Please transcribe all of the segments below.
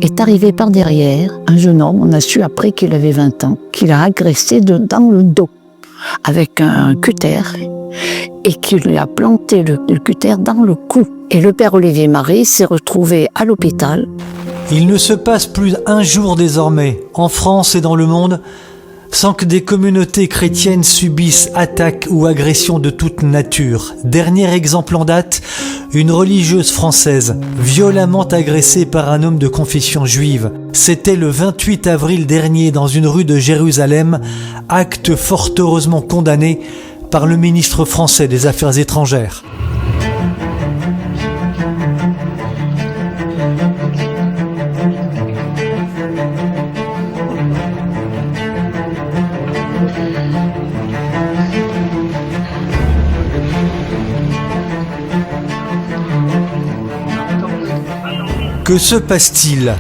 est arrivé par derrière. Un jeune homme, on a su après qu'il avait 20 ans, qu'il a agressé dans le dos avec un cutter et qu'il lui a planté le cutter dans le cou. Et le père Olivier Marie s'est retrouvé à l'hôpital. Il ne se passe plus un jour désormais, en France et dans le monde, sans que des communautés chrétiennes subissent attaques ou agressions de toute nature. Dernier exemple en date, une religieuse française violemment agressée par un homme de confession juive. C'était le 28 avril dernier dans une rue de Jérusalem, acte fort heureusement condamné par le ministre français des Affaires étrangères. Que se passe-t-il ?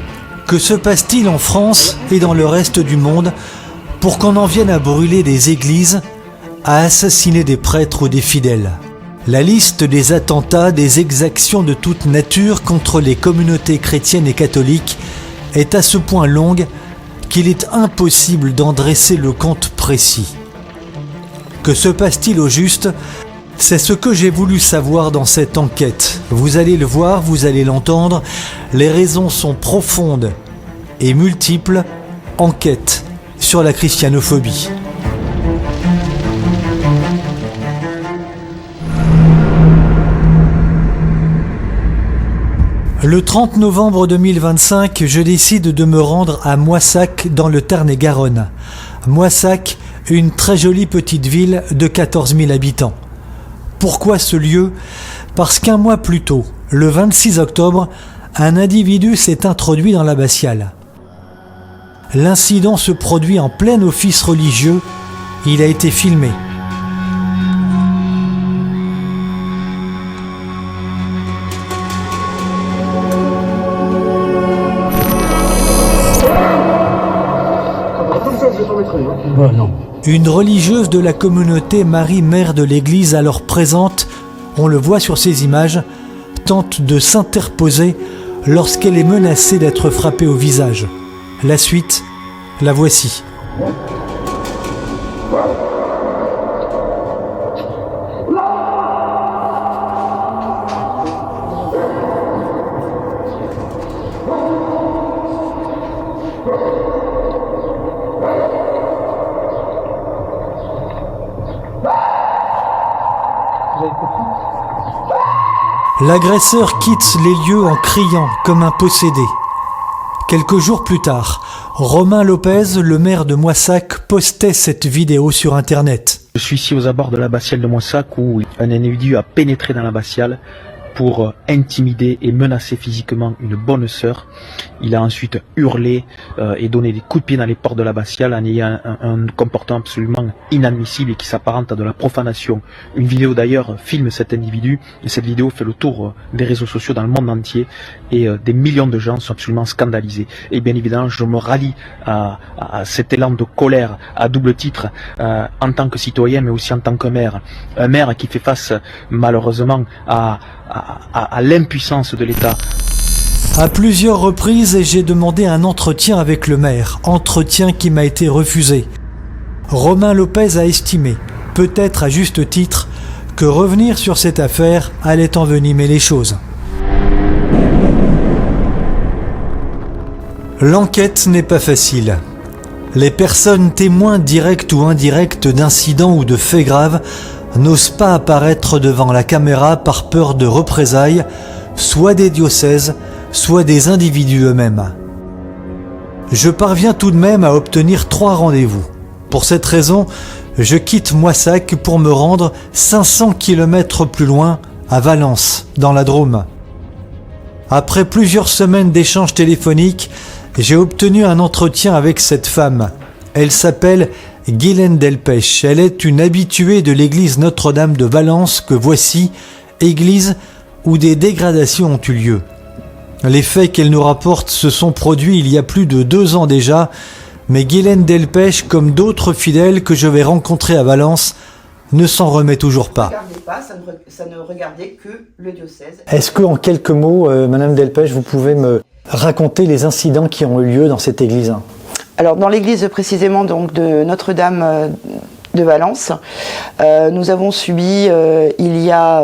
Que se passe-t-il en France et dans le reste du monde pour qu'on en vienne à brûler des églises, à assassiner des prêtres ou des fidèles ? La liste des attentats, des exactions de toute nature contre les communautés chrétiennes et catholiques est à ce point longue qu'il est impossible d'en dresser le compte précis. Que se passe-t-il au juste ? C'est ce que j'ai voulu savoir dans cette enquête. Vous allez le voir, vous allez l'entendre, les raisons sont profondes et multiples. Enquête sur la christianophobie. Le 30 novembre 2025, je décide de me rendre à Moissac dans le Tarn-et-Garonne. Moissac, une très jolie petite ville de 14 000 habitants. Pourquoi ce lieu ? Parce qu'un mois plus tôt, le 26 octobre, un individu s'est introduit dans l'abbatiale. L'incident se produit en plein office religieux. Il a été filmé. Une religieuse de la communauté Marie, mère de l'église alors présente, on le voit sur ces images, tente de s'interposer lorsqu'elle est menacée d'être frappée au visage. La suite, la voici. L'agresseur quitte les lieux en criant comme un possédé. Quelques jours plus tard, Romain Lopez, le maire de Moissac, postait cette vidéo sur Internet. Je suis ici aux abords de l'abbatiale de Moissac où un individu a pénétré dans l'abbatiale pour intimider et menacer physiquement une bonne sœur. Il a ensuite hurlé et donné des coups de pied dans les portes de l'abbatiale en ayant un comportement absolument inadmissible et qui s'apparente à de la profanation. Une vidéo d'ailleurs filme cet individu et cette vidéo fait le tour des réseaux sociaux dans le monde entier et des millions de gens sont absolument scandalisés. Et bien évidemment, je me rallie à cet élan de colère à double titre en tant que citoyen mais aussi en tant que maire. Un maire qui fait face malheureusement à l'impuissance de l'État. À plusieurs reprises, j'ai demandé un entretien avec le maire, entretien qui m'a été refusé. Romain Lopez a estimé, peut-être à juste titre, que revenir sur cette affaire allait envenimer les choses. L'enquête n'est pas facile. Les personnes témoins directs ou indirects d'incidents ou de faits graves n'osent pas apparaître devant la caméra par peur de représailles, soit des diocèses, soit des individus eux-mêmes. Je parviens tout de même à obtenir 3 rendez-vous. Pour cette raison, je quitte Moissac pour me rendre 500 km plus loin, à Valence, dans la Drôme. Après plusieurs semaines d'échanges téléphoniques, j'ai obtenu un entretien avec cette femme. Elle s'appelle Guylaine Delpech. Elle est une habituée de l'église Notre-Dame de Valence que voici, église où des dégradations ont eu lieu. Les faits qu'elle nous rapporte se sont produits il y a plus de 2 ans déjà, mais Guylaine Delpech, comme d'autres fidèles que je vais rencontrer à Valence, ne s'en remet toujours pas. Ça ne regardait que le diocèse. Est-ce que, en quelques mots, Madame Delpech, vous pouvez me raconter les incidents qui ont eu lieu dans cette église? Alors, dans l'église précisément donc, de Notre-Dame de Valence, nous avons subi il y a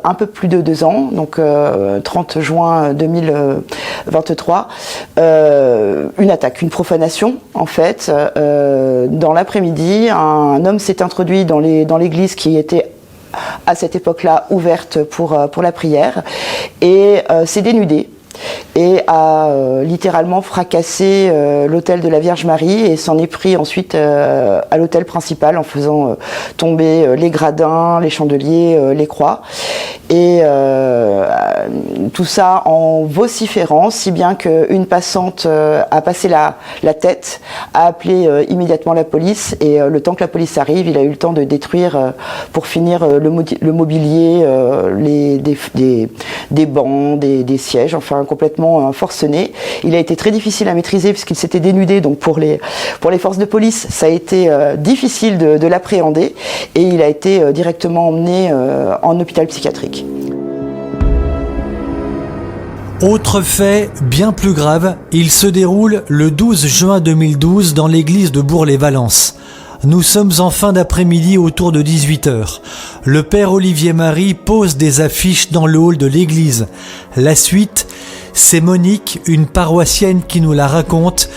un peu plus de 2 ans, donc 30 juin 2023, une attaque, une profanation en fait. Dans l'après-midi, un homme s'est introduit dans l'église qui était à cette époque-là ouverte pour la prière et s'est dénudé et a littéralement fracassé l'autel de la Vierge Marie et s'en est pris ensuite à l'autel principal en faisant tomber les gradins, les chandeliers, les croix. Et tout ça en vociférant, si bien qu'une passante a passé la tête, a appelé immédiatement la police et le temps que la police arrive, il a eu le temps de détruire pour finir le mobilier, des bancs, des sièges, enfin complètement forcené. Il a été très difficile à maîtriser puisqu'il s'était dénudé, donc pour les forces de police, ça a été difficile de l'appréhender et il a été directement emmené en hôpital psychiatrique. Autre fait bien plus grave, il se déroule le 12 juin 2012 dans l'église de Bourg-les-Valences. Nous sommes en fin d'après-midi autour de 18h. Le père Olivier Marie pose des affiches dans le hall de l'église. La suite, c'est Monique, une paroissienne qui nous la raconte.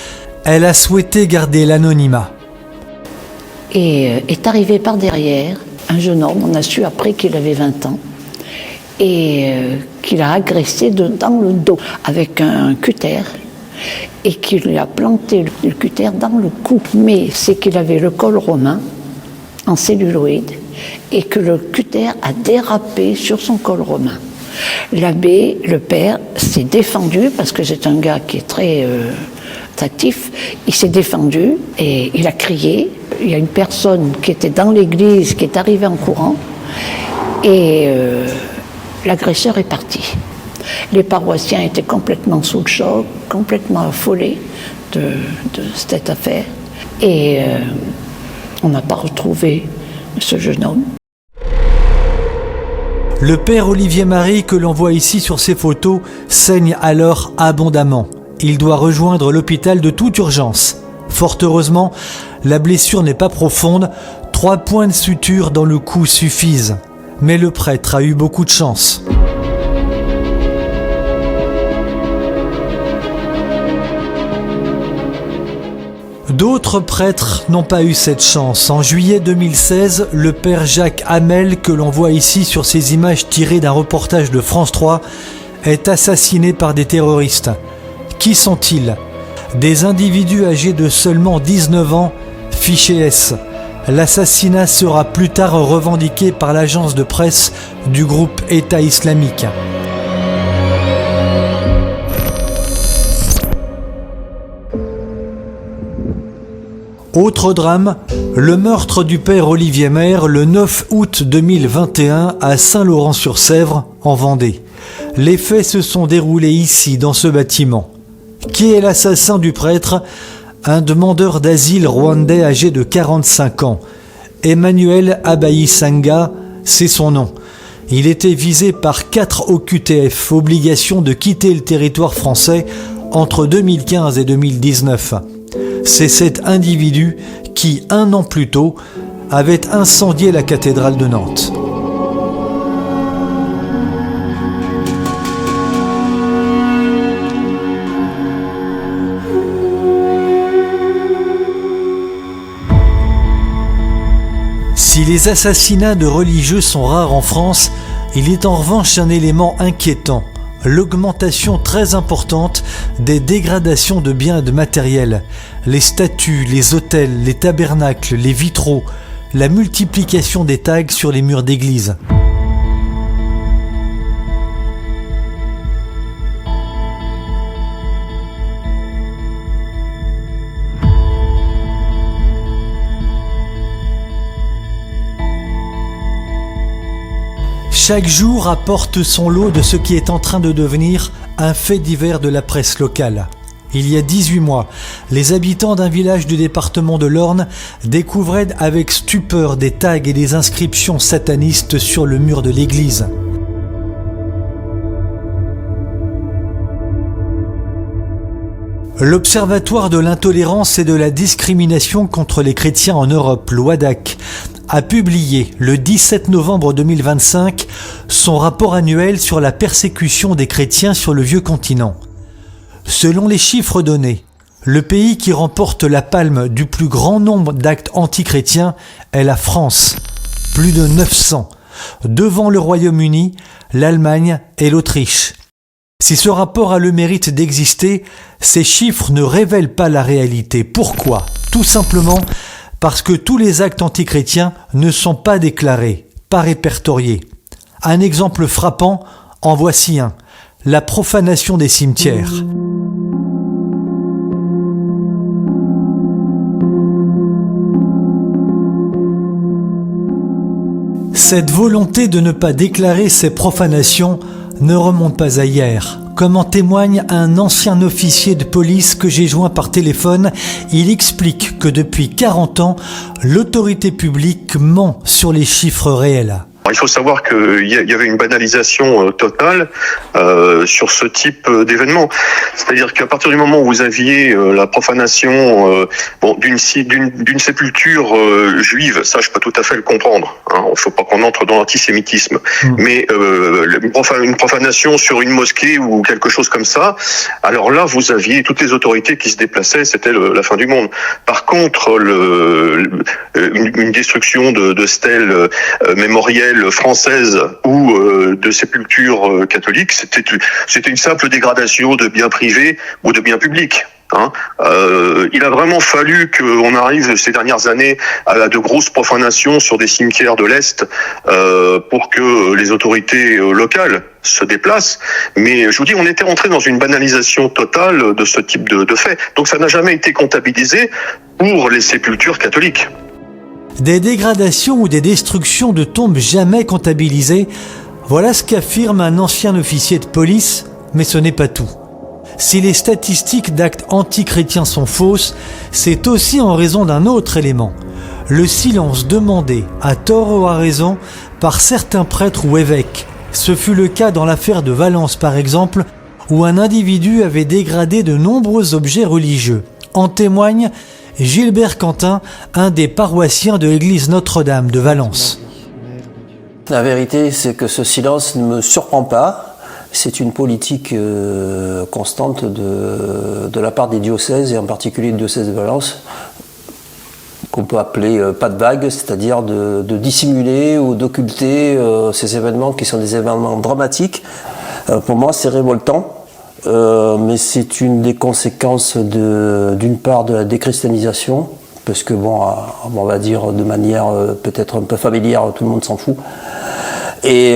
Elle a souhaité garder l'anonymat. Et est arrivé par derrière un jeune homme, on a su après qu'il avait 20 ans, et qu'il a agressé dans le dos avec un cutter et qu'il lui a planté le cutter dans le cou. Mais c'est qu'il avait le col romain en celluloïde et que le cutter a dérapé sur son col romain. L'abbé, le père, s'est défendu parce que c'est un gars qui est très actif. Il s'est défendu et il a crié. Il y a une personne qui était dans l'église qui est arrivée en courant et l'agresseur est parti. Les paroissiens étaient complètement sous le choc, complètement affolés de cette affaire. Et on n'a pas retrouvé ce jeune homme. Le père Olivier Marie, que l'on voit ici sur ces photos, saigne alors abondamment. Il doit rejoindre l'hôpital de toute urgence. Fort heureusement, la blessure n'est pas profonde. 3 points de suture dans le cou suffisent. Mais le prêtre a eu beaucoup de chance. D'autres prêtres n'ont pas eu cette chance. En juillet 2016, le père Jacques Hamel, que l'on voit ici sur ces images tirées d'un reportage de France 3, est assassiné par des terroristes. Qui sont-ils? Des individus âgés de seulement 19 ans, fiché S. L'assassinat sera plus tard revendiqué par l'agence de presse du groupe État islamique. Autre drame, le meurtre du père Olivier Maire le 9 août 2021 à Saint-Laurent-sur-Sèvre, en Vendée. Les faits se sont déroulés ici, dans ce bâtiment. Qui est l'assassin du prêtre? Un demandeur d'asile rwandais âgé de 45 ans. Emmanuel Abayi-Sanga, c'est son nom. Il était visé par 4 OQTF, obligation de quitter le territoire français entre 2015 et 2019. C'est cet individu qui, 1 an plus tôt, avait incendié la cathédrale de Nantes. Si les assassinats de religieux sont rares en France, il est en revanche un élément inquiétant. L'augmentation très importante des dégradations de biens et de matériel, les statues, les autels, les tabernacles, les vitraux, la multiplication des tags sur les murs d'église. Chaque jour apporte son lot de ce qui est en train de devenir un fait divers de la presse locale. Il y a 18 mois, les habitants d'un village du département de l'Orne découvraient avec stupeur des tags et des inscriptions satanistes sur le mur de l'église. L'Observatoire de l'intolérance et de la discrimination contre les chrétiens en Europe, l'OADAC, a publié le 17 novembre 2025 son rapport annuel sur la persécution des chrétiens sur le vieux continent. Selon les chiffres donnés, le pays qui remporte la palme du plus grand nombre d'actes antichrétiens est la France, plus de 900, devant le Royaume-Uni, l'Allemagne et l'Autriche. Si ce rapport a le mérite d'exister, ces chiffres ne révèlent pas la réalité. Pourquoi ? Tout simplement parce que tous les actes antichrétiens ne sont pas déclarés, pas répertoriés. Un exemple frappant, en voici un, la profanation des cimetières. Cette volonté de ne pas déclarer ces profanations ne remonte pas à hier. Comme en témoigne un ancien officier de police que j'ai joint par téléphone, il explique que depuis 40 ans, l'autorité publique ment sur les chiffres réels. Il faut savoir qu'il y avait une banalisation totale sur ce type d'événement. C'est-à-dire qu'à partir du moment où vous aviez la profanation d'une sépulture juive, ça je peux tout à fait le comprendre. Il ne faut pas qu'on entre dans l'antisémitisme. Mais une profanation sur une mosquée ou quelque chose comme ça, alors là vous aviez toutes les autorités qui se déplaçaient, c'était la fin du monde. Par contre, une destruction de stèles mémorielles françaises ou de sépultures catholiques, c'était une simple dégradation de biens privés ou de biens publics. Il a vraiment fallu qu'on arrive ces dernières années à de grosses profanations sur des cimetières de l'Est pour que les autorités locales se déplacent. Mais je vous dis, on était rentré dans une banalisation totale de ce type de fait. Donc ça n'a jamais été comptabilisé pour les sépultures catholiques. Des dégradations ou des destructions de tombes jamais comptabilisées, voilà ce qu'affirme un ancien officier de police, mais ce n'est pas tout. Si les statistiques d'actes antichrétiens sont fausses, c'est aussi en raison d'un autre élément, le silence demandé, à tort ou à raison, par certains prêtres ou évêques. Ce fut le cas dans l'affaire de Valence par exemple, où un individu avait dégradé de nombreux objets religieux. En témoigne Gilbert Quentin, un des paroissiens de l'église Notre-Dame de Valence. La vérité, c'est que ce silence ne me surprend pas. C'est une politique constante de la part des diocèses, et en particulier le diocèse de Valence, qu'on peut appeler pas de vague, c'est-à-dire de dissimuler ou d'occulter ces événements qui sont des événements dramatiques. Pour moi, c'est révoltant. Mais c'est une des conséquences d'une part de la déchristianisation, parce que on va dire de manière peut-être un peu familière, tout le monde s'en fout, et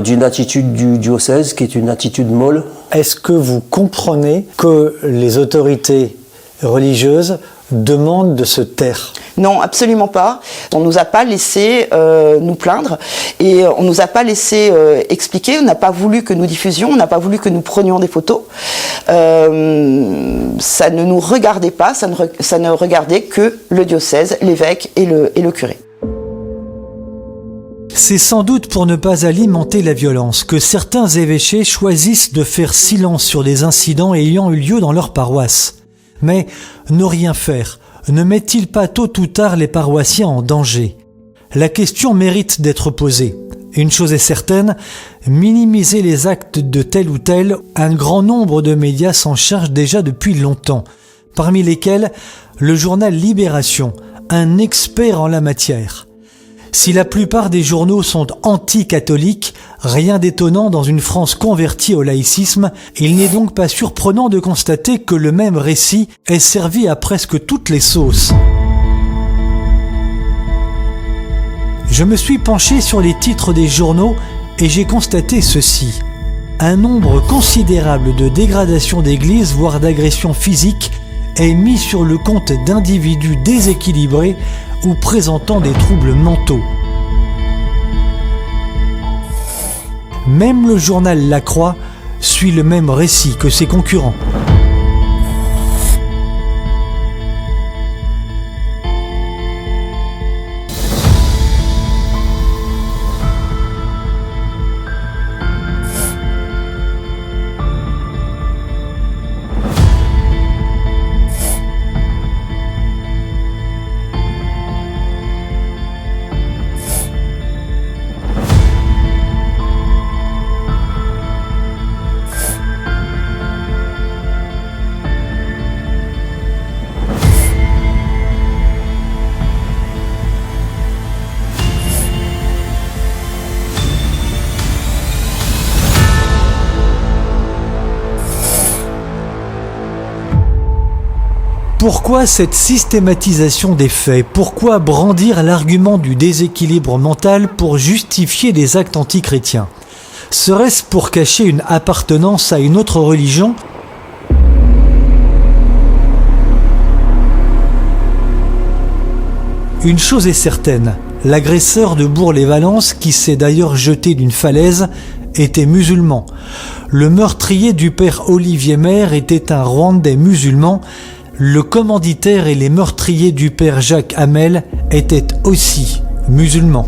d'une attitude du diocèse qui est une attitude molle. Est-ce que vous comprenez que les autorités religieuses demandent de se taire ? Non, absolument pas. On nous a pas laissé nous plaindre et on nous a pas laissé expliquer. On n'a pas voulu que nous diffusions, on n'a pas voulu que nous prenions des photos. Ça ne nous regardait pas, ça ne regardait que le diocèse, l'évêque et le curé. C'est sans doute pour ne pas alimenter la violence que certains évêchés choisissent de faire silence sur des incidents ayant eu lieu dans leur paroisse. Mais ne rien faire ne met-il pas tôt ou tard les paroissiens en danger ? La question mérite d'être posée. Une chose est certaine, minimiser les actes de tel ou tel, un grand nombre de médias s'en chargent déjà depuis longtemps, parmi lesquels le journal Libération, un expert en la matière. Si la plupart des journaux sont anti-catholiques, rien d'étonnant dans une France convertie au laïcisme, il n'est donc pas surprenant de constater que le même récit est servi à presque toutes les sauces. Je me suis penché sur les titres des journaux et j'ai constaté ceci. Un nombre considérable de dégradations d'églises, voire d'agressions physiques, est mis sur le compte d'individus déséquilibrés ou présentant des troubles mentaux. Même le journal La Croix suit le même récit que ses concurrents. Pourquoi cette systématisation des faits? Pourquoi brandir l'argument du déséquilibre mental pour justifier des actes antichrétiens? Serait-ce pour cacher une appartenance à une autre religion? Une chose est certaine, l'agresseur de Bourg-les-Valences, qui s'est d'ailleurs jeté d'une falaise, était musulman. Le meurtrier du père Olivier Maire était un Rwandais musulman. Le commanditaire et les meurtriers du père Jacques Hamel étaient aussi musulmans.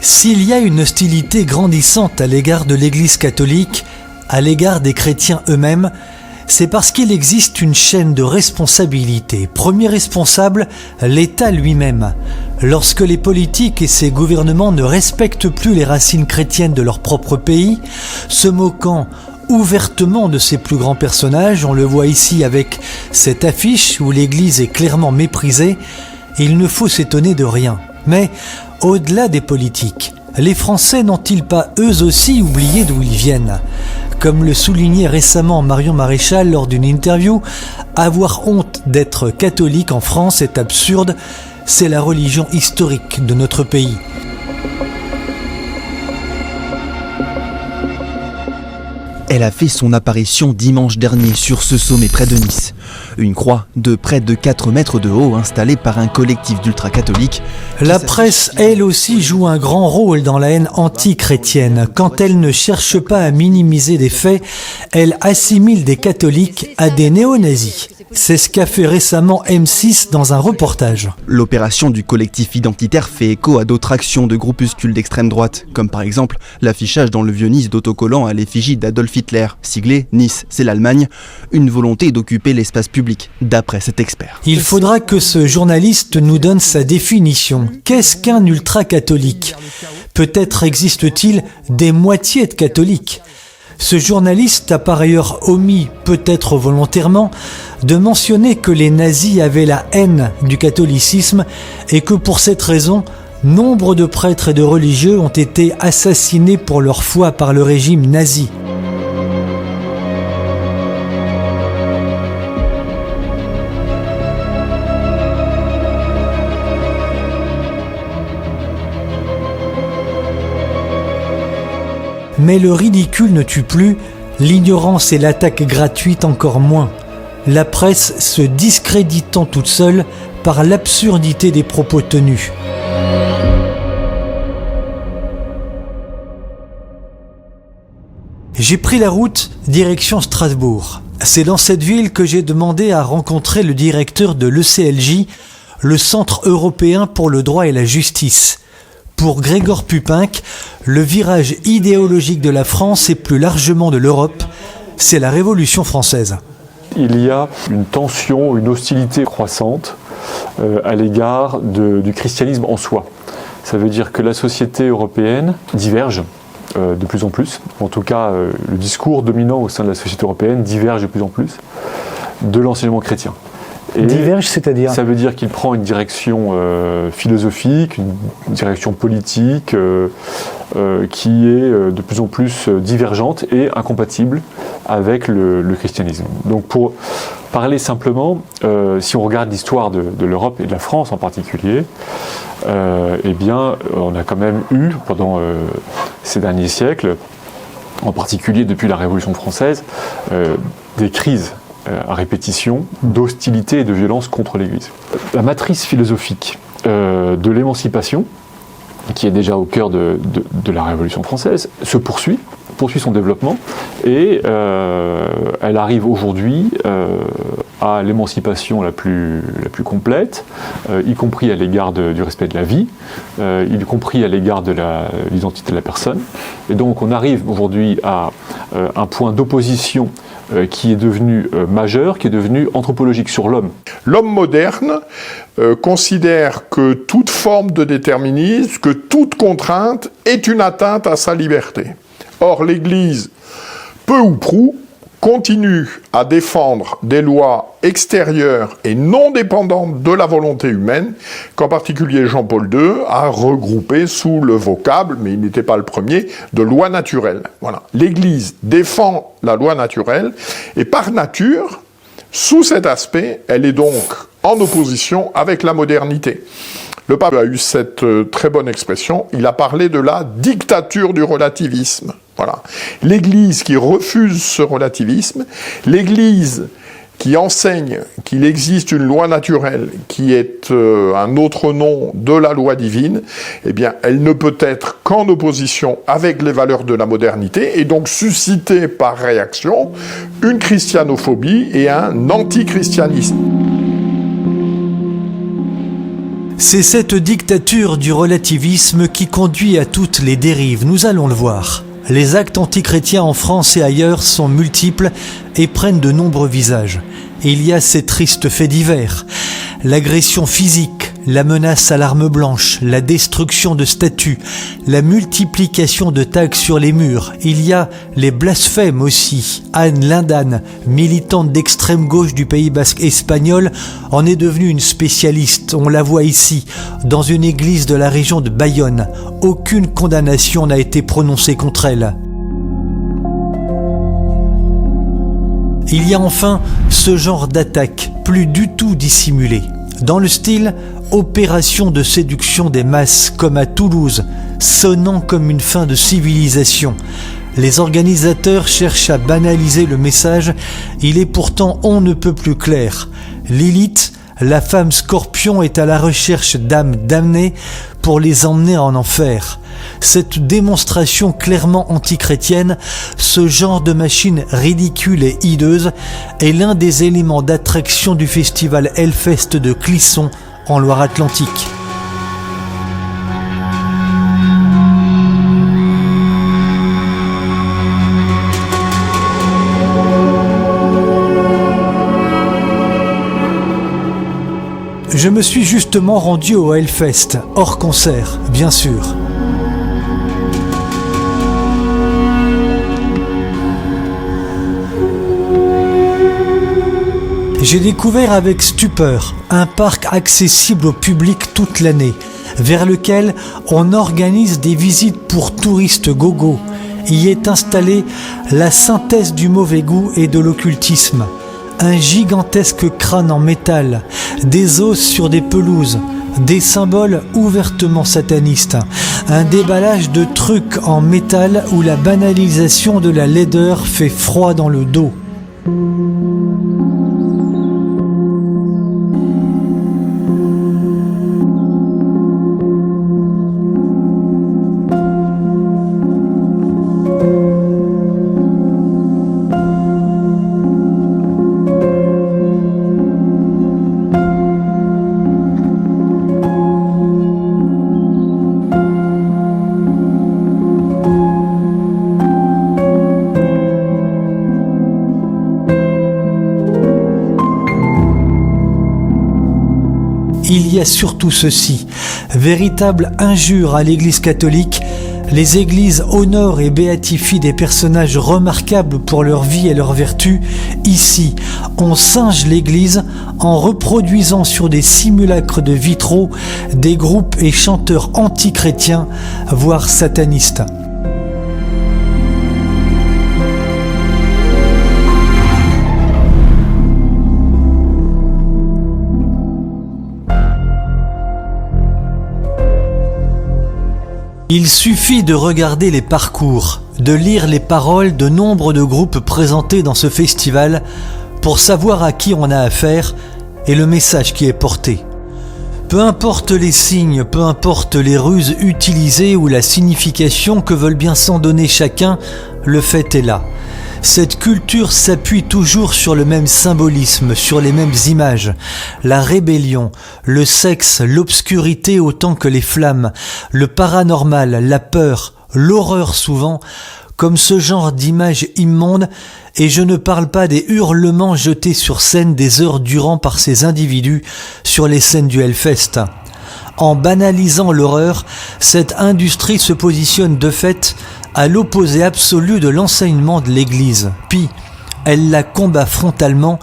S'il y a une hostilité grandissante à l'égard de l'Église catholique, à l'égard des chrétiens eux-mêmes, c'est parce qu'il existe une chaîne de responsabilité. Premier responsable, l'État lui-même. Lorsque les politiques et ses gouvernements ne respectent plus les racines chrétiennes de leur propre pays, se moquant ouvertement de ses plus grands personnages, on le voit ici avec cette affiche où l'Église est clairement méprisée, il ne faut s'étonner de rien. Mais au-delà des politiques, les Français n'ont-ils pas eux aussi oublié d'où ils viennent? Comme le soulignait récemment Marion Maréchal lors d'une interview, avoir honte d'être catholique en France est absurde, c'est la religion historique de notre pays. Elle a fait son apparition dimanche dernier sur ce sommet près de Nice. Une croix de près de 4 mètres de haut installée par un collectif d'ultra-catholiques. La presse, elle aussi, joue un grand rôle dans la haine anti-chrétienne. Quand elle ne cherche pas à minimiser des faits, elle assimile des catholiques à des néo-nazis. C'est ce qu'a fait récemment M6 dans un reportage. L'opération du collectif identitaire fait écho à d'autres actions de groupuscules d'extrême droite, comme par exemple l'affichage dans le Vieux-Nice d'autocollants à l'effigie d'Adolf Hitler, siglé Nice, c'est l'Allemagne, une volonté d'occuper l'espace public, d'après cet expert. Il faudra que ce journaliste nous donne sa définition. Qu'est-ce qu'un ultra-catholique? Peut-être existe-t-il des moitiés de catholiques? Ce journaliste a par ailleurs omis, peut-être volontairement, de mentionner que les nazis avaient la haine du catholicisme et que pour cette raison, nombre de prêtres et de religieux ont été assassinés pour leur foi par le régime nazi. Mais le ridicule ne tue plus, l'ignorance et l'attaque gratuite encore moins. La presse se discréditant toute seule par l'absurdité des propos tenus. J'ai pris la route direction Strasbourg. C'est dans cette ville que j'ai demandé à rencontrer le directeur de l'ECLJ, le Centre européen pour le droit et la justice. Pour Grégoire Pupinck, le virage idéologique de la France et plus largement de l'Europe, c'est la Révolution française. Il y a une tension, une hostilité croissante à l'égard du christianisme en soi. Ça veut dire que la société européenne diverge de plus en plus. En tout cas, le discours dominant au sein de la société européenne diverge de plus en plus de l'enseignement chrétien. Et diverge, c'est-à-dire? Ça veut dire qu'il prend une direction philosophique, une direction politique qui est de plus en plus divergente et incompatible avec le christianisme. Donc pour parler simplement, si on regarde l'histoire de l'Europe et de la France en particulier, eh bien on a quand même eu pendant ces derniers siècles, en particulier depuis la Révolution française, des crises à répétition d'hostilité et de violence contre l'Église. La matrice philosophique de l'émancipation, qui est déjà au cœur de la Révolution française, se poursuit son développement et elle arrive aujourd'hui à l'émancipation la plus complète, y compris à l'égard du respect de la vie, y compris à l'égard de l'identité de la personne. Et donc on arrive aujourd'hui à un point d'opposition qui est devenu majeur, qui est devenu anthropologique sur l'homme. L'homme moderne considère que toute forme de déterminisme, que toute contrainte est une atteinte à sa liberté. Or, l'Église, peu ou prou, continue à défendre des lois extérieures et non dépendantes de la volonté humaine, qu'en particulier Jean-Paul II a regroupé sous le vocable, mais il n'était pas le premier, de loi naturelle. Voilà. L'Église défend la loi naturelle, et par nature, sous cet aspect, elle est donc en opposition avec la modernité. Le pape a eu cette très bonne expression, il a parlé de la dictature du relativisme. Voilà. L'Église qui refuse ce relativisme, l'Église qui enseigne qu'il existe une loi naturelle qui est un autre nom de la loi divine, eh bien, elle ne peut être qu'en opposition avec les valeurs de la modernité et donc susciter par réaction une christianophobie et un antichristianisme. C'est cette dictature du relativisme qui conduit à toutes les dérives, nous allons le voir. Les actes antichrétiens en France et ailleurs sont multiples et prennent de nombreux visages. Et il y a ces tristes faits divers. L'agression physique, la menace à l'arme blanche, la destruction de statues, la multiplication de tags sur les murs. Il y a les blasphèmes aussi. Anne Lindane, militante d'extrême gauche du Pays basque espagnol, en est devenue une spécialiste. On la voit ici, dans une église de la région de Bayonne. Aucune condamnation n'a été prononcée contre elle. Il y a enfin ce genre d'attaque, plus du tout dissimulée. Dans le style opération de séduction des masses, comme à Toulouse, sonnant comme une fin de civilisation. Les organisateurs cherchent à banaliser le message, il est pourtant on ne peut plus clair. Lilith, la femme scorpion, est à la recherche d'âmes damnées pour les emmener en enfer. Cette démonstration clairement antichrétienne, ce genre de machine ridicule et hideuse, est l'un des éléments d'attraction du festival Hellfest de Clisson en Loire-Atlantique. Je me suis justement rendu au Hellfest, hors concert, bien sûr. J'ai découvert avec stupeur un parc accessible au public toute l'année, vers lequel on organise des visites pour touristes gogo. Y est installée la synthèse du mauvais goût et de l'occultisme. Un gigantesque crâne en métal, des os sur des pelouses, des symboles ouvertement satanistes, un déballage de trucs en métal où la banalisation de la laideur fait froid dans le dos. Il y a surtout ceci, véritable injure à l'Église catholique. Les églises honorent et béatifient des personnages remarquables pour leur vie et leur vertu. Ici, on singe l'Église en reproduisant sur des simulacres de vitraux des groupes et chanteurs antichrétiens, voire satanistes. Il suffit de regarder les parcours, de lire les paroles de nombre de groupes présentés dans ce festival pour savoir à qui on a affaire et le message qui est porté. Peu importe les signes, peu importe les ruses utilisées ou la signification que veulent bien s'en donner chacun, le fait est là. Cette culture s'appuie toujours sur le même symbolisme, sur les mêmes images. La rébellion, le sexe, l'obscurité autant que les flammes, le paranormal, la peur, l'horreur souvent, comme ce genre d'images immondes, et je ne parle pas des hurlements jetés sur scène des heures durant par ces individus sur les scènes du Hellfest. En banalisant l'horreur, cette industrie se positionne de fait à l'opposé absolu de l'enseignement de l'Église. Puis, elle la combat frontalement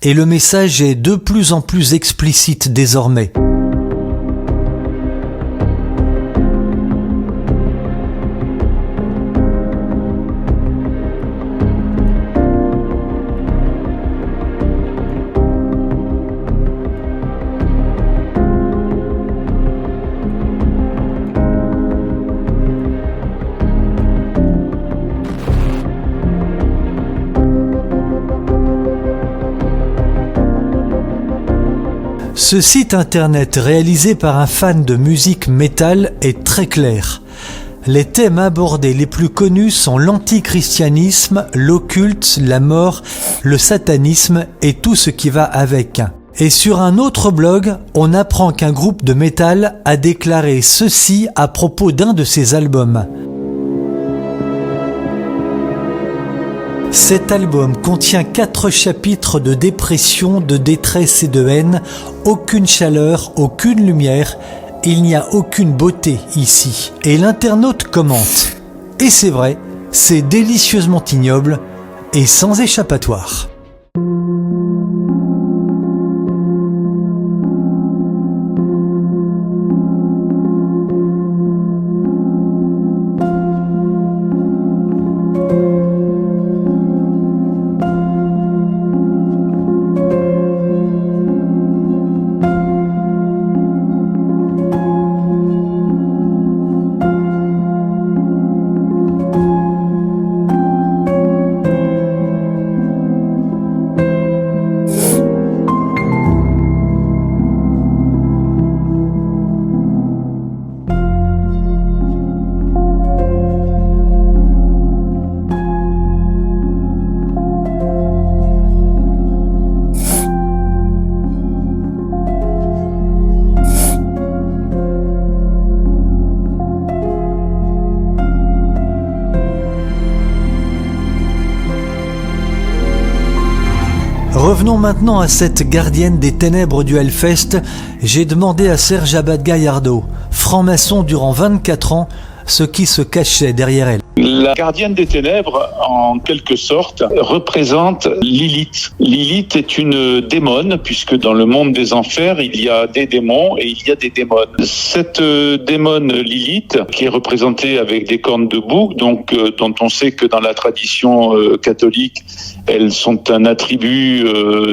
et le message est de plus en plus explicite désormais. Ce site internet réalisé par un fan de musique métal est très clair. Les thèmes abordés les plus connus sont l'antichristianisme, l'occulte, la mort, le satanisme et tout ce qui va avec. Et sur un autre blog, on apprend qu'un groupe de métal a déclaré ceci à propos d'un de ses albums. Cet album contient 4 chapitres de dépression, de détresse et de haine, aucune chaleur, aucune lumière, il n'y a aucune beauté ici. Et l'internaute commente. Et c'est vrai, c'est délicieusement ignoble et sans échappatoire. Revenons maintenant à cette gardienne des ténèbres du Hellfest. J'ai demandé à Serge Abad-Gallardo, franc-maçon durant 24 ans, ce qui se cachait derrière elle. La gardienne des ténèbres, en quelque sorte, représente Lilith. Lilith est une démone, puisque dans le monde des enfers, il y a des démons et il y a des démones. Cette démone Lilith, qui est représentée avec des cornes de bouc, donc dont on sait que dans la tradition catholique, elles sont un attribut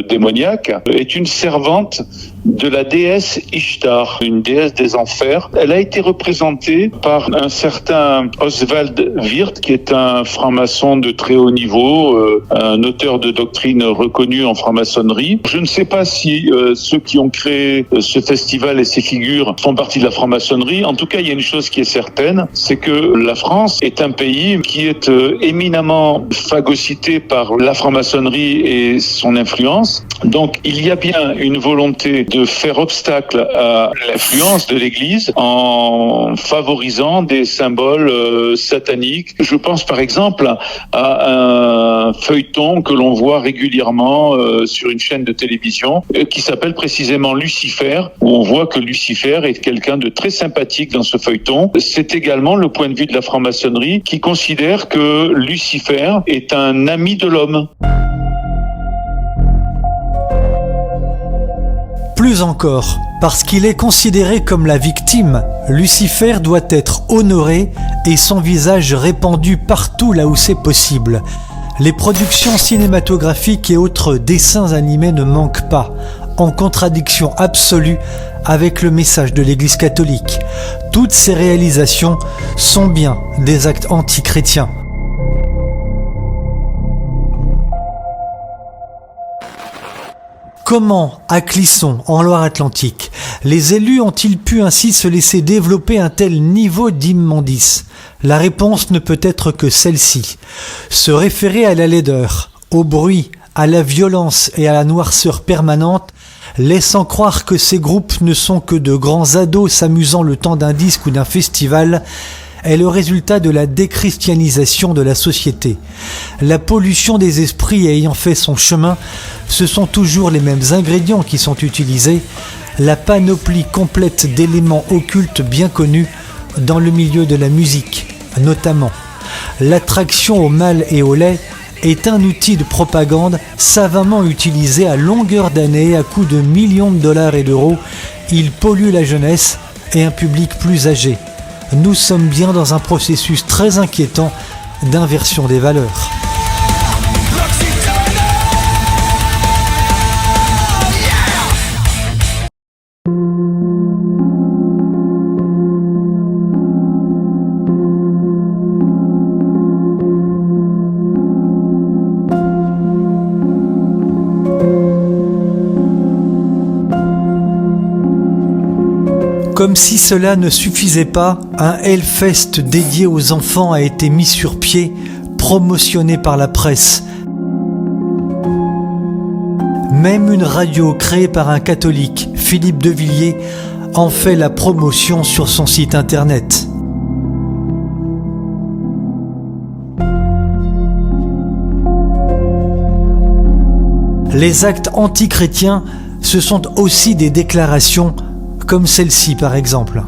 démoniaque, est une servante de la déesse Ishtar, une déesse des enfers. Elle a été représentée par un certain Oswald Wirth, qui est un franc-maçon de très haut niveau, un auteur de doctrine reconnu en franc-maçonnerie. Je ne sais pas si ceux qui ont créé ce festival et ces figures font partie de la franc-maçonnerie. En tout cas, il y a une chose qui est certaine, c'est que la France est un pays qui est éminemment phagocyté par la franc-maçonnerie et son influence. Donc, il y a bien une volonté de faire obstacle à l'influence de l'Église en favorisant des symboles sataniques. Je pense par exemple à un feuilleton que l'on voit régulièrement sur une chaîne de télévision qui s'appelle précisément Lucifer, où on voit que Lucifer est quelqu'un de très sympathique dans ce feuilleton. C'est également le point de vue de la franc-maçonnerie qui considère que Lucifer est un ami de l'homme. Plus encore, parce qu'il est considéré comme la victime, Lucifer doit être honoré et son visage répandu partout là où c'est possible. Les productions cinématographiques et autres dessins animés ne manquent pas, en contradiction absolue avec le message de l'Église catholique. Toutes ces réalisations sont bien des actes antichrétiens. Comment, à Clisson, en Loire-Atlantique, les élus ont-ils pu ainsi se laisser développer un tel niveau d'immondice ? La réponse ne peut être que celle-ci. Se référer à la laideur, au bruit, à la violence et à la noirceur permanente, laissant croire que ces groupes ne sont que de grands ados s'amusant le temps d'un disque ou d'un festival, est le résultat de la déchristianisation de la société. La pollution des esprits ayant fait son chemin, ce sont toujours les mêmes ingrédients qui sont utilisés, la panoplie complète d'éléments occultes bien connus dans le milieu de la musique, notamment l'attraction au mal et au laid est un outil de propagande savamment utilisé à longueur d'année à coût de millions de dollars et d'euros. Il pollue la jeunesse et un public plus âgé. Nous sommes bien dans un processus très inquiétant d'inversion des valeurs. Comme si cela ne suffisait pas, un Hellfest dédié aux enfants a été mis sur pied, promotionné par la presse. Même une radio créée par un catholique, Philippe Devilliers, en fait la promotion sur son site internet. Les actes antichrétiens, ce sont aussi des déclarations comme celle-ci par exemple.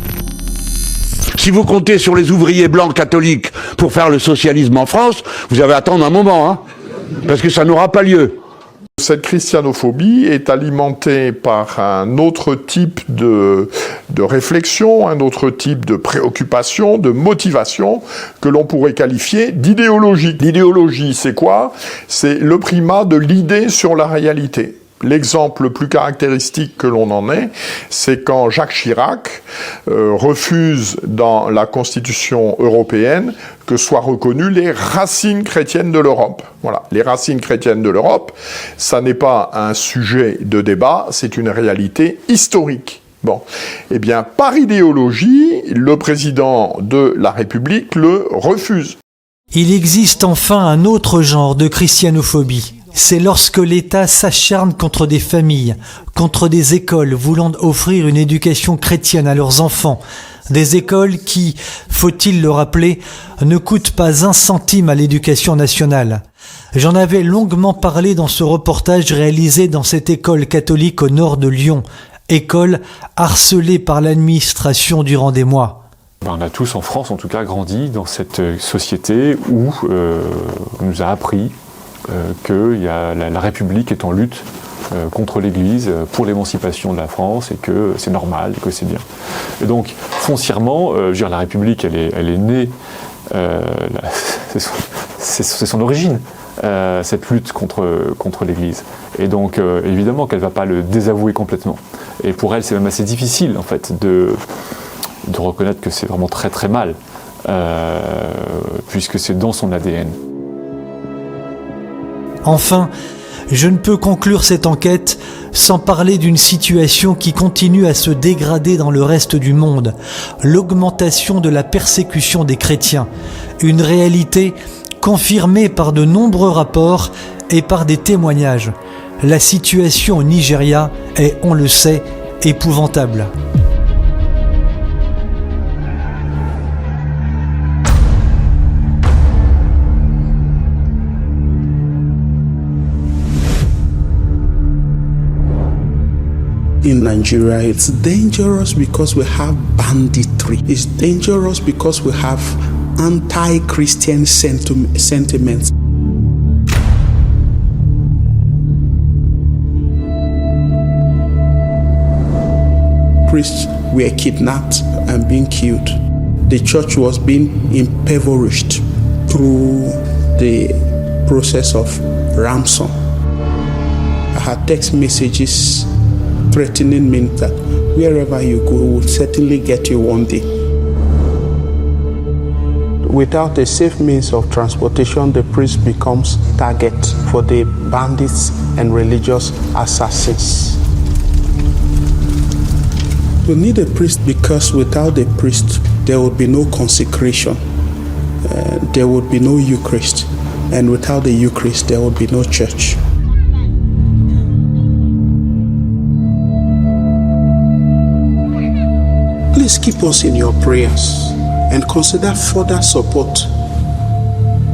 Si vous comptez sur les ouvriers blancs catholiques pour faire le socialisme en France, vous avez à attendre un moment, hein, parce que ça n'aura pas lieu. Cette christianophobie est alimentée par un autre type de réflexion, un autre type de préoccupation, de motivation que l'on pourrait qualifier d'idéologie. L'idéologie, c'est quoi? C'est le primat de l'idée sur la réalité. L'exemple le plus caractéristique que l'on en ait, c'est quand Jacques Chirac refuse dans la Constitution européenne que soient reconnues les racines chrétiennes de l'Europe. Voilà, les racines chrétiennes de l'Europe, ça n'est pas un sujet de débat, c'est une réalité historique. Bon, eh bien, par idéologie, le président de la République le refuse. Il existe enfin un autre genre de christianophobie. C'est lorsque l'État s'acharne contre des familles, contre des écoles voulant offrir une éducation chrétienne à leurs enfants. Des écoles qui, faut-il le rappeler, ne coûtent pas un centime à l'éducation nationale. J'en avais longuement parlé dans ce reportage réalisé dans cette école catholique au nord de Lyon. École harcelée par l'administration durant des mois. On a tous en France en tout cas grandi dans cette société où on nous a appris que la République est en lutte contre l'Église pour l'émancipation de la France et que c'est normal et que c'est bien. Et donc foncièrement, je veux dire, la République elle est née, c'est son origine, cette lutte contre l'Église. Et donc évidemment qu'elle ne va pas le désavouer complètement. Et pour elle c'est même assez difficile en fait de reconnaître que c'est vraiment très très mal, puisque c'est dans son ADN. Enfin, je ne peux conclure cette enquête sans parler d'une situation qui continue à se dégrader dans le reste du monde, l'augmentation de la persécution des chrétiens, une réalité confirmée par de nombreux rapports et par des témoignages. La situation au Nigeria est, on le sait, épouvantable. In Nigeria, it's dangerous because we have banditry. It's dangerous because we have anti-Christian sentiments. Priests were kidnapped and being killed. The church was being impoverished through the process of ransom. I had text messages threatening me that wherever you go, will certainly get you one day. Without a safe means of transportation, the priest becomes target for the bandits and religious assassins. We need a priest because without a priest, there would be no consecration. There would be no Eucharist. And without the Eucharist, there would be no church. Please keep us in your prayers and consider further support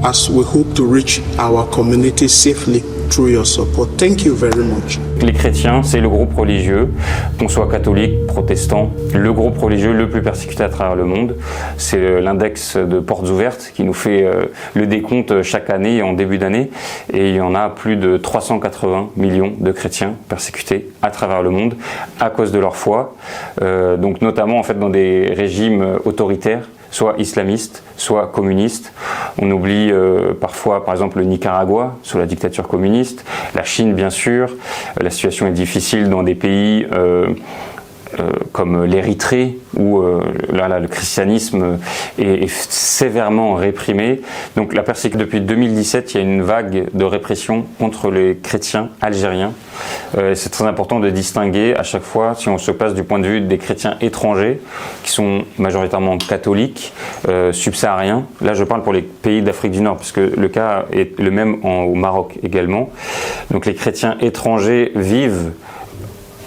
as we hope to reach our community safely through your support. Thank you very much. Les chrétiens, c'est le groupe religieux, qu'on soit catholique, protestant, le groupe religieux le plus persécuté à travers le monde. C'est l'index de Portes Ouvertes qui nous fait le décompte chaque année en début d'année. Et il y en a plus de 380 millions de chrétiens persécutés à travers le monde à cause de leur foi. Donc notamment en fait dans des régimes autoritaires, soit islamistes, soit communistes. On oublie parfois, par exemple, le Nicaragua, sous la dictature communiste, la Chine, bien sûr. La situation est difficile dans des pays comme l'Érythrée, où le christianisme est sévèrement réprimé. Donc depuis 2017, il y a une vague de répression contre les chrétiens algériens. C'est très important de distinguer à chaque fois, si on se place du point de vue des chrétiens étrangers, qui sont majoritairement catholiques, subsahariens. Là, je parle pour les pays d'Afrique du Nord, parce que le cas est le même au Maroc également. Donc les chrétiens étrangers vivent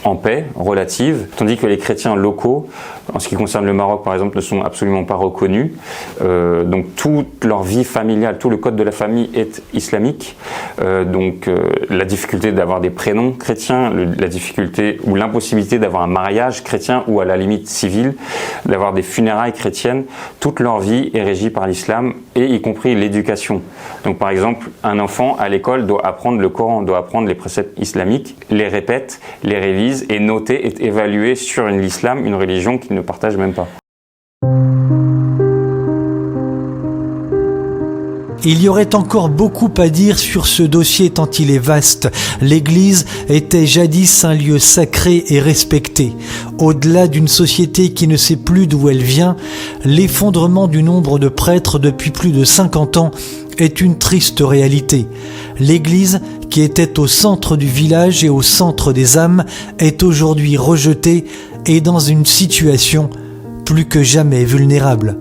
en paix relative, tandis que les chrétiens locaux, en ce qui concerne le Maroc par exemple, ne sont absolument pas reconnus. Donc toute leur vie familiale, tout le code de la famille est islamique. La difficulté d'avoir des prénoms chrétiens, la difficulté ou l'impossibilité d'avoir un mariage chrétien ou à la limite civil, d'avoir des funérailles chrétiennes, toute leur vie est régie par l'islam et y compris l'éducation. Donc par exemple, un enfant à l'école doit apprendre le Coran, doit apprendre les préceptes islamiques, les répète, les révise et noter et évaluer sur l'islam, une religion qu'il ne partage même pas. Il y aurait encore beaucoup à dire sur ce dossier tant il est vaste. L'Église était jadis un lieu sacré et respecté. Au-delà d'une société qui ne sait plus d'où elle vient, l'effondrement du nombre de prêtres depuis plus de 50 ans est une triste réalité. L'Église, qui était au centre du village et au centre des âmes, est aujourd'hui rejetée et dans une situation plus que jamais vulnérable.